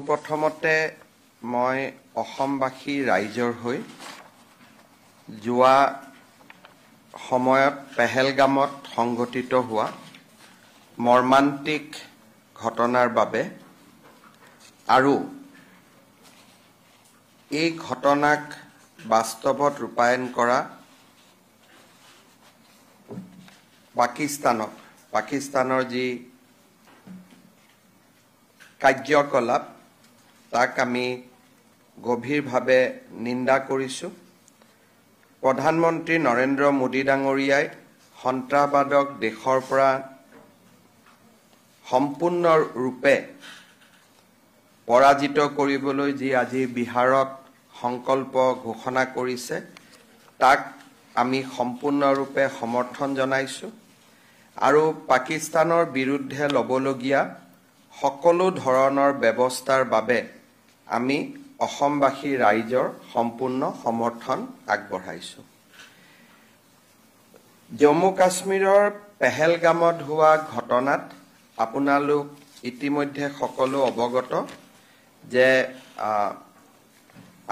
পোনপ্ৰথমতে মই অসমবাসী ৰাইজৰ হৈ যোৱা সময়ত পেহেলগামত সংঘটিত হোৱা মৰ্মান্তিক ঘটনাৰ বাবে আৰু এই ঘটনাক বাস্তৱত ৰূপায়ণ কৰা পাকিস্তানৰ যি কাৰ্যকলাপ তাক আমি গভীৰভাৱে নিন্দা কৰিছোঁ। প্ৰধানমন্ত্ৰী নৰেন্দ্ৰ মোদী ডাঙৰীয়াই সন্ত্ৰাসবাদক দেশৰ পৰা সম্পূৰ্ণৰূপে পৰাজিত কৰিবলৈ যি আজি বিহাৰত সংকল্প ঘোষণা কৰিছে তাক আমি সম্পূৰ্ণৰূপে সমৰ্থন জনাইছোঁ আৰু পাকিস্তানৰ বিৰুদ্ধে ল'বলগীয়া সকলো ধৰণৰ ব্যৱস্থাৰ বাবে আমি অসমবাসী ৰাইজৰ সম্পূৰ্ণ সমৰ্থন আগবঢ়াইছোঁ। জম্মু কাশ্মীৰৰ পেহেলগামত হোৱা ঘটনাত আপোনালোক ইতিমধ্যে সকলো অৱগত যে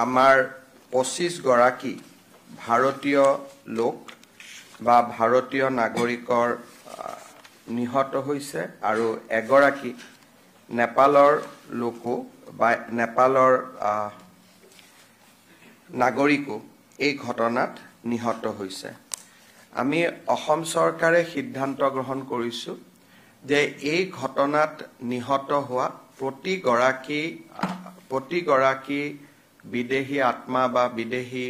আমাৰ 25 গৰাকী ভাৰতীয় লোক বা ভাৰতীয় নাগৰিকৰ নিহত হৈছে আৰু এগৰাকী নেপালৰ লোকো বা নেপালৰ নাগৰিকো এই ঘটনাত নিহত হৈছে। আমি অসম চৰকাৰে সিদ্ধান্ত গ্ৰহণ কৰিছোঁ যে এই ঘটনাত নিহত হোৱা প্ৰতিগৰাকী বিদেশী আত্মা বা বিদেশী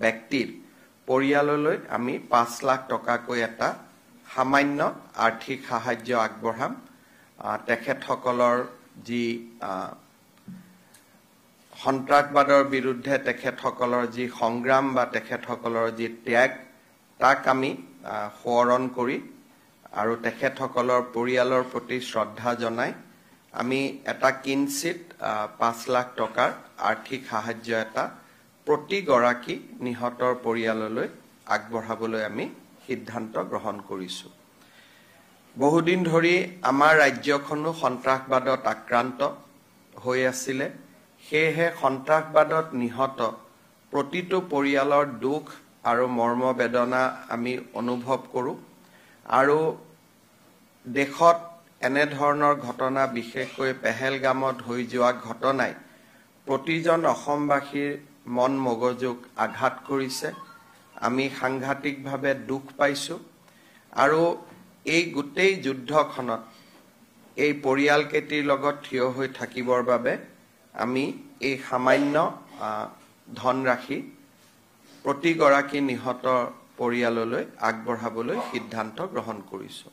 ব্যক্তিৰ পৰিয়াললৈ আমি 5 লাখ টকাকৈ এটা সামান্য আৰ্থিক সাহায্য আগবঢ়াম। তেখেতসকলৰ যি সন্ত্ৰাসবাদৰ বিৰুদ্ধে তেখেতসকলৰ যি সংগ্ৰাম বা তেখেতসকলৰ যি ত্যাগ তাক আমি সোঁৱৰণ কৰি আৰু তেখেতসকলৰ পৰিয়ালৰ প্ৰতি শ্ৰদ্ধা জনাই আমি এটা কিঞ্চিত 5 লাখ টকাৰ আৰ্থিক সাহায্য এটা প্ৰতিগৰাকী নিহতৰ পৰিয়াললৈ আগবঢ়াবলৈ আমি সিদ্ধান্ত গ্ৰহণ কৰিছোঁ। বহুদিন ধৰি আমাৰ ৰাজ্যখনো সন্ত্ৰাসবাদত আক্ৰান্ত হৈ আছিলে, সেয়েহে সন্ত্ৰাসবাদত নিহত প্ৰতিটো পৰিয়ালৰ দুখ আৰু মৰ্মবেদনা আমি অনুভৱ কৰোঁ আৰু দেশত এনেধৰণৰ ঘটনা বিশেষকৈ পেহেলগামত হৈ যোৱা ঘটনাই প্ৰতিজন অসমবাসীৰ মন মগজুক আঘাত কৰিছে। আমি সাংঘাতিকভাৱে দুখ পাইছোঁ আৰু এই গোটেই যুদ্ধখনত এই পৰিয়ালকেইটিৰ লগত থিয় হৈ থাকিবৰ বাবে আমি এই সামান্য ধনৰাশি প্ৰতিগৰাকী নিহত পৰিয়াললৈ আগবঢ়াবলৈ সিদ্ধান্ত গ্ৰহণ কৰিছোঁ।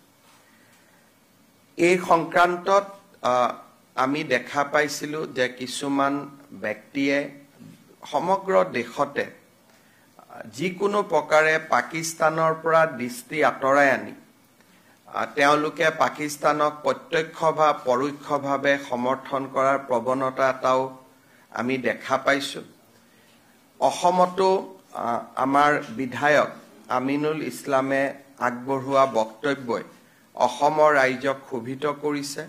এই সংক্ৰান্তত আমি দেখা পাইছিলোঁ যে কিছুমান ব্যক্তিয়ে সমগ্ৰ দেশতে যিকোনো প্ৰকাৰে পাকিস্তানৰ পৰা দৃষ্টি আঁতৰাই আনি তেওঁলোকে পাকিস্তানক প্ৰত্যক্ষ বা পৰোক্ষভাৱে সমৰ্থন কৰাৰ প্ৰৱণতা এটাও আমি দেখা পাইছোঁ। অসমতো আমাৰ বিধায়ক আমিনুল ইছলামে আগবঢ়োৱা বক্তব্যই অসমৰ ৰাইজক ক্ষোভিত কৰিছে।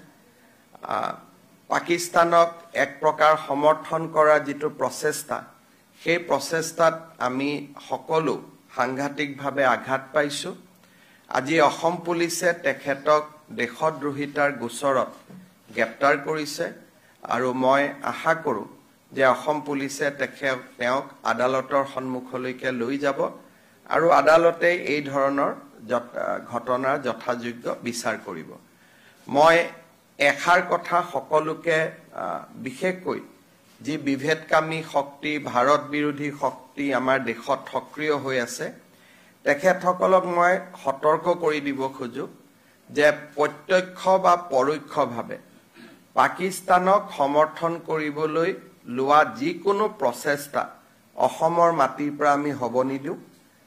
পাকিস্তানক এক প্ৰকাৰ সমৰ্থন কৰা যিটো প্ৰচেষ্টা সেই প্ৰচেষ্টাত আমি সকলো সাংঘাতিকভাৱে আঘাত পাইছোঁ। আজি অসম পুলিচে তেখেতক দেশদ্ৰোহিতাৰ গোচৰত গ্ৰেপ্তাৰ কৰিছে আৰু মই আশা কৰোঁ যে অসম পুলিচে তেওঁক আদালতৰ সন্মুখলৈকে লৈ যাব আৰু আদালতে এই ধৰণৰ ঘটনাৰ যথাযোগ্য বিচাৰ কৰিব। মই এষাৰ কথা সকলোকে বিশেষকৈ যি বিভেদকামী শক্তি ভাৰত বিৰোধী শক্তি আমাৰ দেশত সক্ৰিয় হৈ আছে তেখেতসকলক মই সতৰ্ক কৰি দিব খোজো যে প্ৰত্যক্ষ বা পৰোক্ষভাৱে পাকিস্তানক সমৰ্থন কৰিবলৈ লোৱা যিকোনো প্ৰচেষ্টা অসমৰ মাটিৰ পৰা আমি হ'ব নিদিওঁ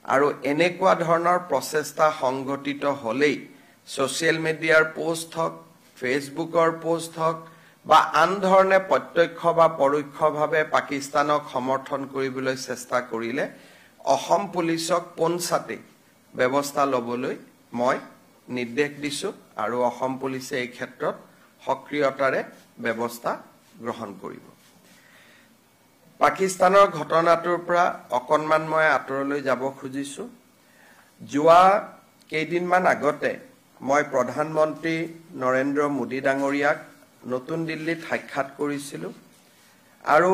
আৰু এনেকুৱা ধৰণৰ প্ৰচেষ্টা সংঘটিত হ'লেই ছ'চিয়েল মিডিয়াৰ পোষ্ট হওক ফেচবুকৰ পোষ্ট হওক বা আন ধৰণে প্ৰত্যক্ষ বা পৰোক্ষভাৱে পাকিস্তানক সমৰ্থন কৰিবলৈ চেষ্টা কৰিলে অসম পুলিচক পোনছাতে ব্যৱস্থা ল'বলৈ মই নিৰ্দেশ দিছোঁ আৰু অসম পুলিচে এই ক্ষেত্ৰত সক্ৰিয়তাৰে ব্যৱস্থা গ্ৰহণ কৰিব পাকিস্তানৰ ঘটনাটোৰ পৰা অকণমান মই আঁতৰলৈ যাব খুজিছো যোৱা কেইদিনমান আগতে মই প্ৰধানমন্ত্ৰী নৰেন্দ্ৰ মোদী ডাঙৰীয়াক নতুন দিল্লীত সাক্ষাৎ কৰিছিলো আৰু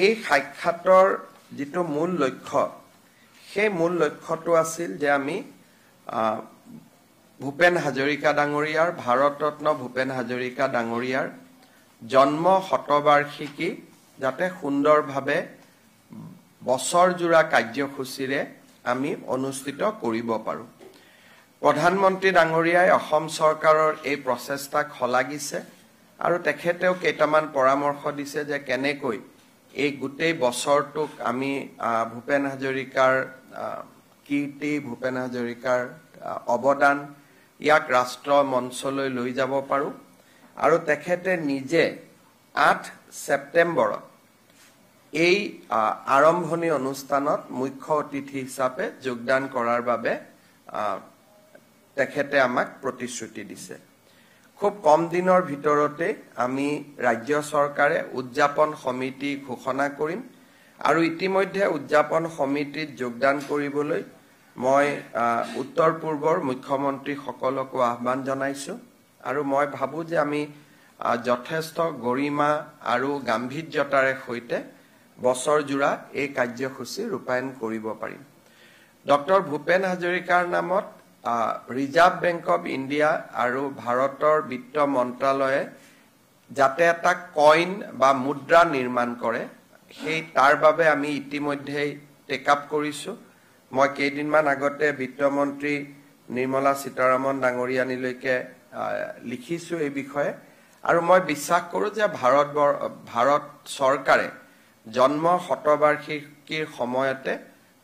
এই সাক্ষাতৰ যেটো মূল লক্ষ্য সেই মূল লক্ষ্যটো আছিল যে আমি ভূপেন হাজৰিকা ডাঙৰীয়াৰ ভাৰতৰত্ন ভূপেন হাজৰিকা ডাঙৰীয়াৰ জন্ম শতবাৰ্ষিকী যাতে সুন্দৰভাৱে বছৰজোৰা কাৰ্যসূচীৰে আমি অনুষ্ঠিত কৰিব পাৰো প্ৰধানমন্ত্ৰী ডাঙৰীয়াই অসম চৰকাৰৰ এই প্ৰচেষ্টাক শলাগিছে আৰু তেখেতেও কেইটামান পৰামৰ্শ দিছে যে কেনেকৈ এই গোটেই বছৰটোক আমি ভূপেন হাজৰিকাৰ কীৰ্তি ভূপেন হাজৰিকাৰ অৱদান ইয়াক ৰাষ্ট্ৰ মঞ্চলৈ লৈ যাব পাৰো আৰু তেখেতে নিজে 8 ছেপ্টেম্বৰত এই আৰম্ভণি অনুষ্ঠানত মুখ্য অতিথি হিচাপে যোগদান কৰাৰ বাবে তেখেতে আমাক প্ৰতিশ্ৰুতি দিছে খুব কম দিনৰ ভিতৰতে আমি ৰাজ্য চৰকাৰে উদযাপন সমিতি ঘোষণা কৰিম আৰু ইতিমধ্যে উদযাপন সমিতিত যোগদান কৰিবলৈ মই উত্তৰ পূৰ্বৰ মুখ্যমন্ত্ৰী সকলকো আহ্বান জনাইছো আৰু মই ভাবো যে আমি যথেষ্ট গৰিমা আৰু গাম্ভীৰ্যতাৰে সৈতে বছৰজোৰা এই কাৰ্যসূচী ৰূপায়ণ কৰিব পাৰিম ডক্টৰ ভূপেন হাজৰিকাৰ নামত ৰিজাৰ্ভ বেংক অফ ইণ্ডিয়া আৰু ভাৰতৰ বিত্ত মন্ত্ৰালয়ে যাতে এটা কইন বা মুদ্ৰা নিৰ্মাণ কৰে সেই তাৰ বাবে আমি ইতিমধ্যে টেক আপ কৰিছো মই কেইদিনমান আগতে বিত্ত মন্ত্ৰী নিৰ্মলা সীতাৰামন ডাঙৰীয়ানীলৈকে লিখিছো এই বিষয়ে আৰু মই বিশ্বাস কৰো যে ভাৰত চৰকাৰে জন্ম শতবাৰ্ষিকীৰ সময়তে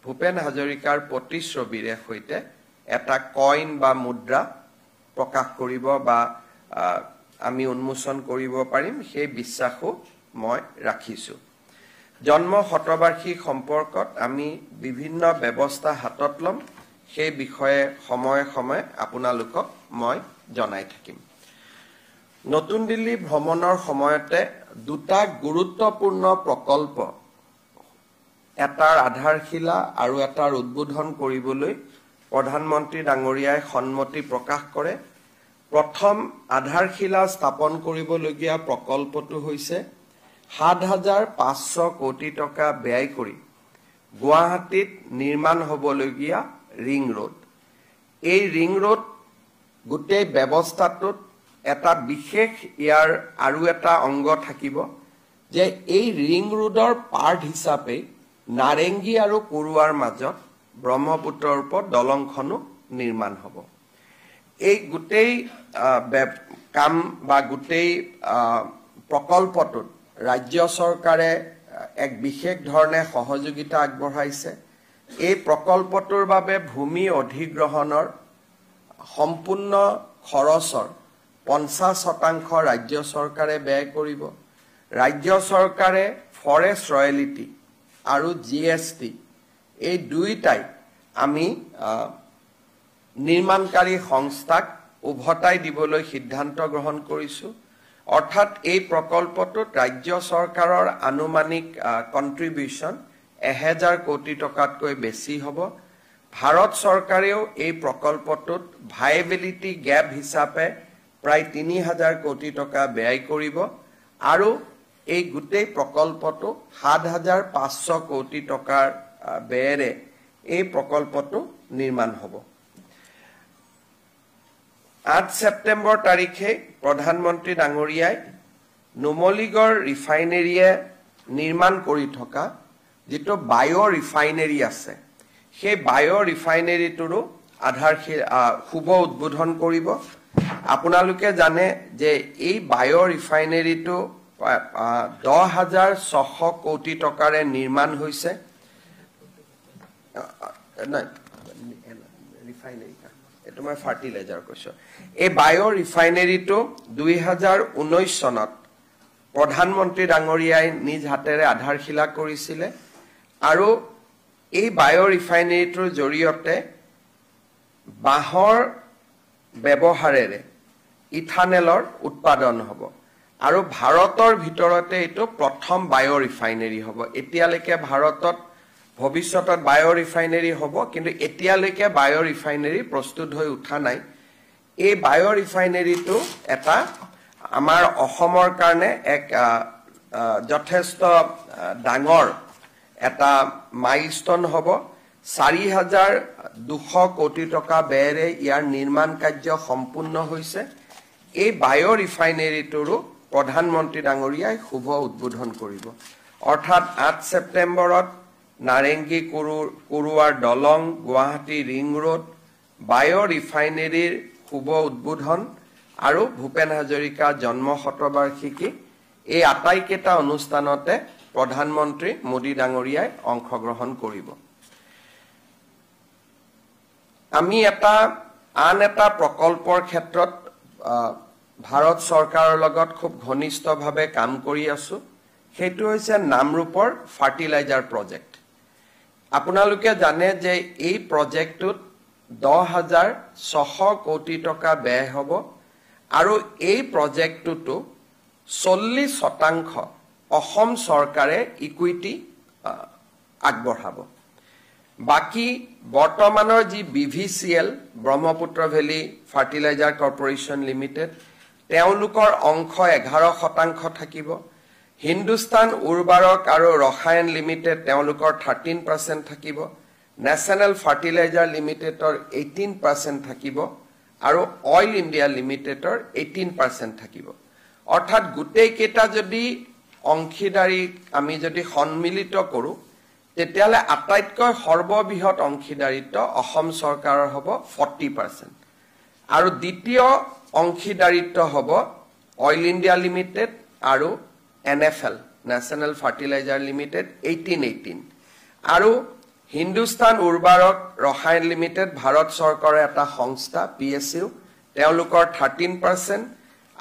ভূপেন হাজৰিকাৰ প্ৰতিচ্ছবিৰে সৈতে এটা কইন বা মুদ্ৰা প্ৰকাশ কৰিব বা আমি উন্মোচন কৰিব পাৰিম সেই বিশ্বাসও মই ৰাখিছো জন্ম শতবাৰ্ষিক সম্পৰ্কত আমি বিভিন্ন ব্যৱস্থা হাতত লম সেই বিষয়ে সময়ে সময়ে আপোনালোকক মই জনাই থাকিম নতুন দিল্লী ভ্ৰমণৰ সময়তে দুটা গুৰুত্বপূৰ্ণ প্ৰকল্প এটাৰ আধাৰশিলা আৰু এটাৰ উদ্বোধন কৰিবলৈ প্ৰধানমন্ত্ৰী ডাঙৰীয়াই সন্মতি প্ৰকাশ কৰে প্ৰথম আধাৰশিলা স্থাপন কৰিবলগীয়া প্ৰকল্পটো হৈছে ৭৫০০ কোটি টকা ব্যয় কৰি গুৱাহাটীত নিৰ্মাণ হ'বলগীয়া ৰিং ৰোড এই ৰিং ৰোড গোটেই ব্যৱস্থাটোত এটা বিশেষ ইয়াৰ আৰু এটা অংগ থাকিব যে এই ৰিং ৰোডৰ পাৰ্ট হিচাপে নাৰেংগী আৰু কুৰুৱাৰ মাজত ব্ৰহ্মপুত্ৰৰ ওপৰত দলংখনো নিৰ্মাণ হ'ব এই গোটেই কাম বা গোটেই প্ৰকল্পটোত ৰাজ্য চৰকাৰে এক বিশেষ ধৰণে সহযোগিতা আগবঢ়াইছে এই প্ৰকল্পটোৰ বাবে ভূমি অধিগ্ৰহণৰ সম্পূৰ্ণ খৰচৰ 50% ৰাজ্য চৰকাৰে ব্যয় কৰিব ৰাজ্য চৰকাৰে ফৰেষ্ট ৰয়েলিটি আৰু জিএসটি এই দুইটাই আমি নিৰ্মাণকাৰী সংস্থাক উভতাই দিবলৈ সিদ্ধান্ত গ্ৰহণ কৰিছো অৰ্থাৎ এই প্ৰকল্পটোত ৰাজ্য চৰকাৰৰ আনুমানিক কন্ট্ৰিবিউশন 1000 কোটি টকাতকৈ বেছি হ'ব ভাৰত চৰকাৰেও এই প্ৰকল্পটোত ভাইবিলিটি গ্যাপ হিচাপে প্ৰায় 3000 কোটি টকা ব্যয় কৰিব আৰু এই গোটেই প্ৰকল্পটো 7500 কোটি টকাৰ ব্যয়েৰে এই প্ৰকল্পটো নিৰ্মাণ হ'ব 8 ছেপ্টেম্বৰ তাৰিখে প্ৰধানমন্ত্ৰী ডাঙৰীয়াই নুমলীগড় ৰিফাইনেৰীয়ে নিৰ্মাণ কৰি থকা যেটো বায়ো ৰিফাইনেৰী আছে সেই বায়ো ৰিফাইনেৰীটোৰো শুভ উদ্বোধন কৰিব আপোনালোকে জানে যে এই বায়ো ৰিফাইনেৰীটো 10600 কোটি টকাৰে নিৰ্মাণ হৈছে ৰিফাইনেৰী এটো মই ফাৰ্টিলাইজাৰ কৈছো এই বায়ো ৰিফাইনেৰীটো 2019 চনত প্ৰধানমন্ত্ৰী ডাঙৰীয়াই নিজ হাতেৰে আধাৰশিলা কৰিছিল আৰু এই বায়ো ৰিফাইনেৰীটোৰ জৰিয়তে বাহৰ ব্যৱহাৰেৰে ইথানেলৰ উৎপাদন হ'ব আৰু ভাৰতৰ ভিতৰতে এটো প্ৰথম বায়ো ৰিফাইনাৰী হ'ব এতিয়ালৈকে ভাৰতত ভৱিষ্যতত বায়ো ৰিফাইনাৰী হ'ব কিন্তু এতিয়ালৈকে বায়ো ৰিফাইনাৰী প্ৰস্তুত হৈ উঠা নাই এই বায়ো ৰিফাইনাৰীটো এটা আমাৰ অসমৰ কাৰণে এক যথেষ্ট ডাঙৰ এটা মাইলষ্টন হ'ব 4200 কোটি টকা ব্যয়েৰে ইয়াৰ নিৰ্মাণ কাৰ্য সম্পূৰ্ণ হৈছে এই বায়ো ৰিফাইনাৰীটোৰো প্ৰধানমন্ত্ৰী ডাঙৰীয়াই শুভ উদ্বোধন কৰিব অৰ্থাৎ 8 ছেপ্টেম্বৰত নাৰেংগী কুৰুৱাৰ দলং গুৱাহাটী ৰিং ৰোড বায়ো ৰিফাইনাৰীৰ শুভ উদ্বোধন আৰু ভূপেন হাজৰিকা জন্ম শতবাৰ্ষিকী এই আটাইকেইটা অনুষ্ঠানতে প্ৰধানমন্ত্ৰী মোদী ডাঙৰীয়াই অংশগ্ৰহণ কৰিব আমি আন এটা প্ৰকল্পৰ ক্ষেত্ৰত ভাৰত চৰকাৰৰ লগত খুব ঘনিষ্ঠভাৱে কাম কৰি আছো সেইটো হৈছে নামৰূপৰ ফাৰ্টিলাইজাৰ প্ৰজেক্ট আপোনালোকে জানে যে এই প্ৰজেক্টটোত 10600 কোটি টকা ব্যয় হ'ব আৰু এই প্ৰজেক্টটো 40% অসম চৰকাৰে ইকুইটি আগবঢ়াব বাকি বৰ্তমানৰ যি BVCL Brahmaputra valley fertilizer corporation limited তেওঁলোকৰ অংশ 11% থাকিব হিন্দুস্তান উৰ্বাৰক আৰু ৰসায়ন লিমিটেড তেওঁলোকৰ 13% থাকিব নেশনাল ফাৰ্টিলাইজাৰ লিমিটেডৰ 18% থাকিব আৰু অইল ইণ্ডিয়া লিমিটেডৰ 18% থাকিব অৰ্থাৎ গোটেই কেইটা যদি অংশীদাৰী আমি যদি সন্মিলিত কৰো তেতিয়ালে আটাইতকৈ সৰ্ববৃহৎ অংশীদাৰিত্ব অসম চৰকাৰৰ হ'ব 40% আৰু দ্বিতীয় অংশীদাৰিত্ব হ'ব অইল ইণ্ডিয়া লিমিটেড আৰু NFL নেশনাল ফাৰ্টিলাইজাৰ লিমিটেড 18 আৰু হিন্দুস্তান উৰ্বাৰক ৰসায়ন লিমিটেড ভাৰত চৰকাৰৰ এটা সংস্থা PSU তেওঁলোকৰ 13%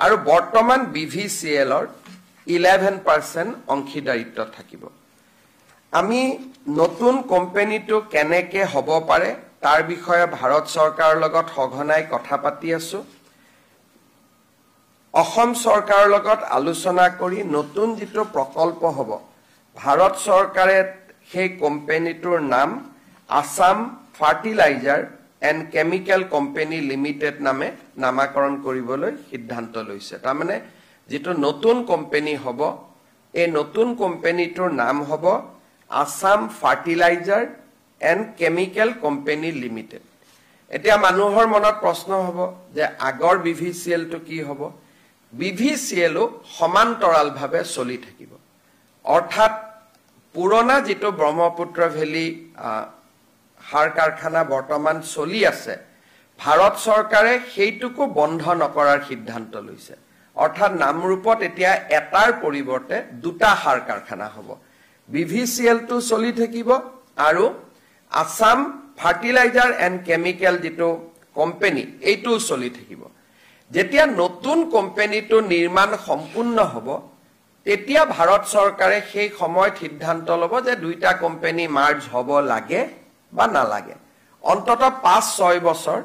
আৰু বৰ্তমান BVCL ৰ 11% অংশীদাৰিত্ব থাকিব আমি নতুন কোম্পানীটো কেনেকে হ'ব পাৰে তাৰ বিষয়ে ভাৰত চৰকাৰৰ লগত সঘনাই কথা পাতি আছো অসম চৰকাৰৰ লগত আলোচনা কৰি নতুন যেটো প্ৰকল্প হ'ব ভাৰত চৰকাৰে সেই কোম্পানীটোৰ নাম Assam fertilizer and chemical company limited নামে নামাকৰণ কৰিবলৈ সিদ্ধান্ত লৈছে তাৰ মানে যেটো নতুন কোম্পানী হ'ব এই নতুন কোম্পানীটোৰ নাম হ'ব Assam fertilizer and chemical company limited এতিয়া মানুহৰ মনত প্ৰশ্ন হ'ব যে আগৰ BVCL টো কি হ'ব BVCL সমান্তৰালভাৱে চলি থাকিব অৰ্থাৎ পুৰণা যেটো ব্ৰহ্মপুত্ৰ ভেলী সাৰ কাৰখানা বৰ্তমান চলি আছে ভাৰত চৰকাৰে সেইটোকো বন্ধ নকৰাৰ সিদ্ধান্ত লৈছে অৰ্থাৎ নামৰূপত এতিয়া এটাৰ পৰিৱৰ্তে দুটা সাৰ কাৰখানা হ'ব BVCL টো চলি থাকিব আৰু আসাম ফাৰ্টিলাইজাৰ এণ্ড কেমিকেল যেটো কোম্পানী এইটো চলি থাকিব যেতিয়া নতুন কোম্পানীটো নিৰ্মাণ সম্পূৰ্ণ হ'ব তেতিয়া ভাৰত চৰকাৰে সেই সময়ত সিদ্ধান্ত ল'ব যে দুইটা কোম্পানী মাৰ্জ হ'ব লাগে বা নালাগে অন্তত 5-6 বছৰ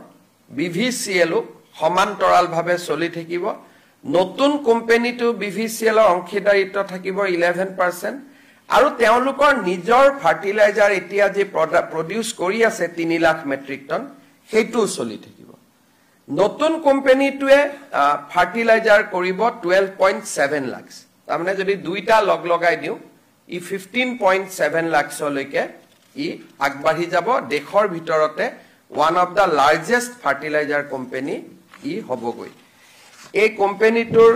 BVCL সমান্তৰালভাৱে চলি থাকিব নতুন কোম্পানীটো BVCL ৰ অংশীদাৰিত্ব থাকিব 11% আৰু তেওঁলোকৰ নিজৰ ফাৰ্টিলাইজাৰ এতিয়া যে প্ৰডিউস কৰি আছে 3 লাখ মেট্ৰিক টন হেতু চলি থাকিব নতুন কোম্পানীটোৱে ফাৰ্টিলাইজাৰ কৰিব 12.7 লাখ তাৰমানে যদি দুইটা লগ লগাই দিও ই 15.7 লাখলৈকে ই আগবাঢ়ি যাব দেশৰ ভিতৰতে one of the largest fertilizer company ই হবগৈ এই কোম্পানীটোৰ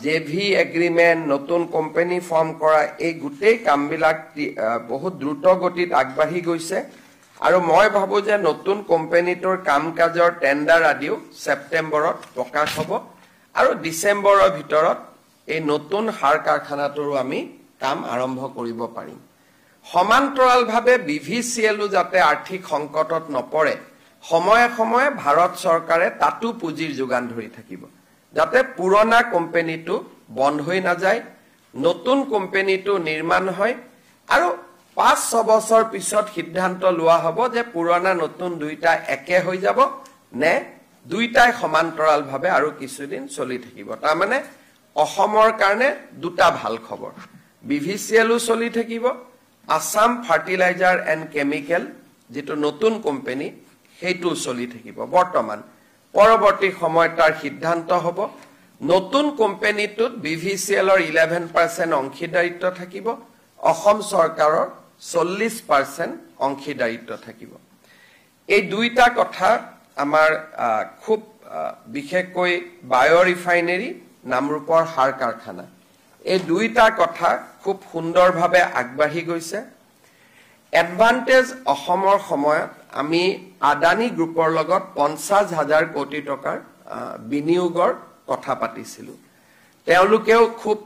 JV এগ্ৰিমেন্ট নতুন কোম্পানী ফৰ্ম কৰা এই গুটেই কামবিলাক বহুত দ্ৰুত গতিত আগবাঢ়ি গৈছে আৰু মই ভাবো যে নতুন কোম্পানীটোৰ কামকাজৰ টেন্ডাৰ আদিও সেপ্টেম্বৰত প্ৰকাশ হ'ব আৰু ডিসেম্বৰৰ ভিতৰত এই নতুন সাৰ কাৰখানাটোৰ আমি কাম আৰম্ভ কৰিব পাৰিম সমান্তৰালভাৱে BVCL যাতে আৰ্থিক সংকটত নপৰে সময়ে সময়ে ভাৰত চৰকাৰে তাতু পুঁজিৰ যোগান ধৰি থাকিব যাতে পুৰণা কোম্পানীটো বন্ধ হৈ না যায় নতুন কোম্পানীটো নিৰ্মাণ হয় আৰু 5-6 বছৰ পিছত সিদ্ধান্ত লোৱা হ'ব যে পুৰণা নতুন দুইটা একে হৈ যাব নে দুইটাই সমান্তৰালভাৱে আৰু কিছুদিন চলি থাকিব তাৰ মানে অসমৰ কাৰণে দুটা ভাল খবৰ BVCLও চলি থাকিব আসাম ফাৰ্টিলাইজাৰ এণ্ড কেমিকেল যেটো নতুন কোম্পানী হেতু চলি থাকিব বৰ্তমান পৰৱৰ্তী সময়ত তাৰ সিদ্ধান্ত হ'ব নতুন কোম্পানীটোত BVCLৰ 11% অংশীদাৰিত্ব থাকিব অসম চৰকাৰৰ 40% অংশীদাৰিত্ব থাকিব এই দুইটা কথা আমাৰ খুব বিশেষকৈ বায়ো ৰিফাইনাৰী নামৰূপৰ সাৰ কাৰখানা এই দুইটা কথা খুব সুন্দৰভাৱে আগবাঢ়ি গৈছে এডভান্টেজ অসমৰ সময়ত আমি আদানী গ্ৰুপৰ লগত 50,000 কোটি টকাৰ বিনিয়োগৰ কথা পাতিছিলো তেওঁলোকেও খুব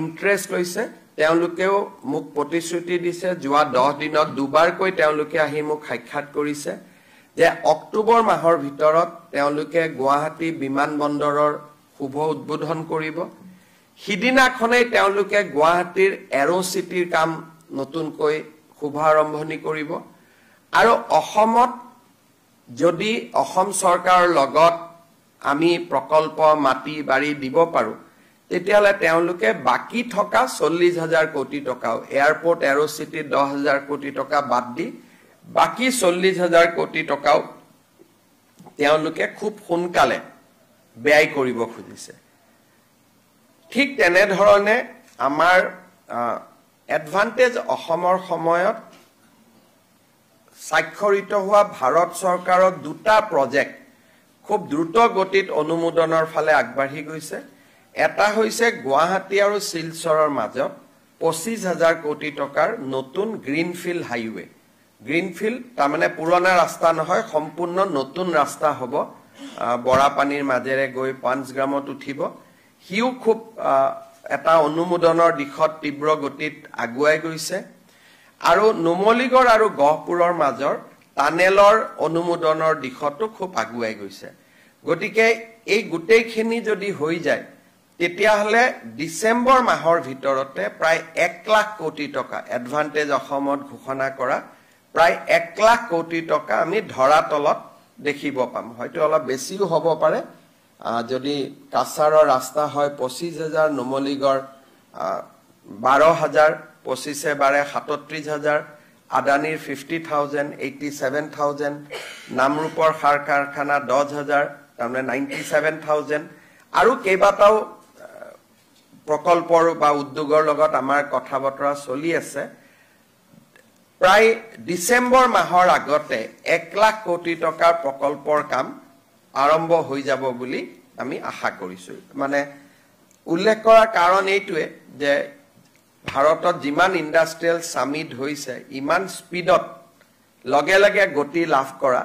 ইন্টাৰেষ্ট লৈছে তেওঁলোকেও মোক প্ৰতিশ্ৰুতি দিছে যোৱা 10 দিনত দুবাৰকৈ তেওঁলোকে আহি মোক সাক্ষাৎ কৰিছে যে অক্টোবৰ মাহৰ ভিতৰত তেওঁলোকে গুৱাহাটী বিমানবন্দৰৰ শুভ উদ্বোধন কৰিব হিদিনাখনেই তেওঁলোকে গুৱাহাটীৰ এৰো চিটিৰ কাম নতুনকৈ শুভাৰম্ভণি কৰিব আৰু অসমত যদি অসম চৰকাৰৰ লগত আমি প্ৰকল্প মাটি বাৰী দিব পাৰো তেতিয়ালে তেওঁলোকে বাকি থকা 40,000 কোটি টকা এয়াৰপোৰ্ট এৰো চিটি 10,000 কোটি টকা বাদ দি বাকি 40,000 কোটি টকাও তেওঁলোকে খুব সোনকালে ব্যয় কৰিব খুজিছে ঠিক তেনে ধৰণে আমাৰ এডভান্টেজ অসমৰ সময়ত স্বাক্ষৰিত হোৱা ভাৰত চৰকাৰৰ দুটা প্ৰজেক্ট খুব দ্ৰুত গতিত অনুমোদনৰ ফালে আগবাঢ়ি গৈছে এটা হৈছে গুৱাহাটী আৰু শিলচৰৰ মাজত 25,000 কোটি টকাৰ নতুন গ্ৰীনফিল্ড হাইৱে গ্ৰীনফিল্ড তাৰমানে পুৰণা ৰাস্তা নহয় সম্পূৰ্ণ নতুন ৰাস্তা হ'ব বৰাপানীৰ মাজেৰে গৈ পাঞ্চগ্ৰামত উঠিব হিউ খুব এটা অনুমোদনৰ দিশত তীব্ৰ গতিত আগুৱাই গৈছে আৰু নুমলীগড় আৰু গহপুৰৰ মাজৰ টানেলৰ অনুমোদনৰ দিশতো খুব আগুৱাই গৈছে গতিকে এই গোটেইখিনি যদি হৈ যায় তেতিয়াহলে ডিসেম্বৰ মাহৰ ভিতৰতে প্ৰায় 1 লাখ কোটি টকা এডভান্টেজ অসমত ঘোষণা কৰা প্ৰায় 1 লাখ কোটি টকা আমি ধৰাতলত দেখিব পাম হয়তো অলপ বেছিও হ'ব পাৰে যদি কাছাৰৰ ৰাস্তা হয় 25,000 নুমলীগড় 12,000 25 বাৰে 37,000 আদানীৰ 50,000 87,000 নামৰূপৰ সাৰ কাৰখানা 10,000 তাৰমানে 97,000 আৰু কেইবাটাও প্ৰকল্পৰ বা উদ্যোগৰ লগত আমাৰ কথা বতৰা চলি আছে প্ৰায় ডিসেম্বৰ মাহৰ আগতে 1 লাখ কোটি টকাৰ প্ৰকল্পৰ কাম আৰম্ভ হৈ যাব বুলি আমি আশা কৰিছো মানে উল্লেখ কৰাৰ কাৰণ এইটোৱে যে ভাৰতত যিমান ইন্ডাষ্ট্ৰিয়েল সামিট হৈছে ইমান স্পিডত লগে লগে গতি লাভ কৰা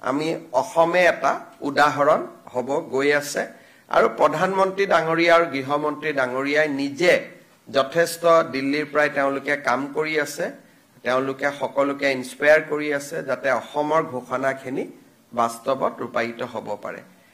আমি অসমে এটা উদাহৰণ হ'ব গৈ আছে আৰু প্ৰধানমন্ত্ৰী ডাঙৰীয়া আৰু গৃহমন্ত্ৰী ডাঙৰীয়াই নিজে যথেষ্ট দিল্লীৰ প্ৰায় তেওঁলোকে কাম কৰি আছে তেওঁলোকে সকলোকে ইনস্পায়াৰ কৰি আছে যাতে অসমৰ ঘোষণাখিনি বাস্তৱত ৰূপায়িত হ'ব পাৰে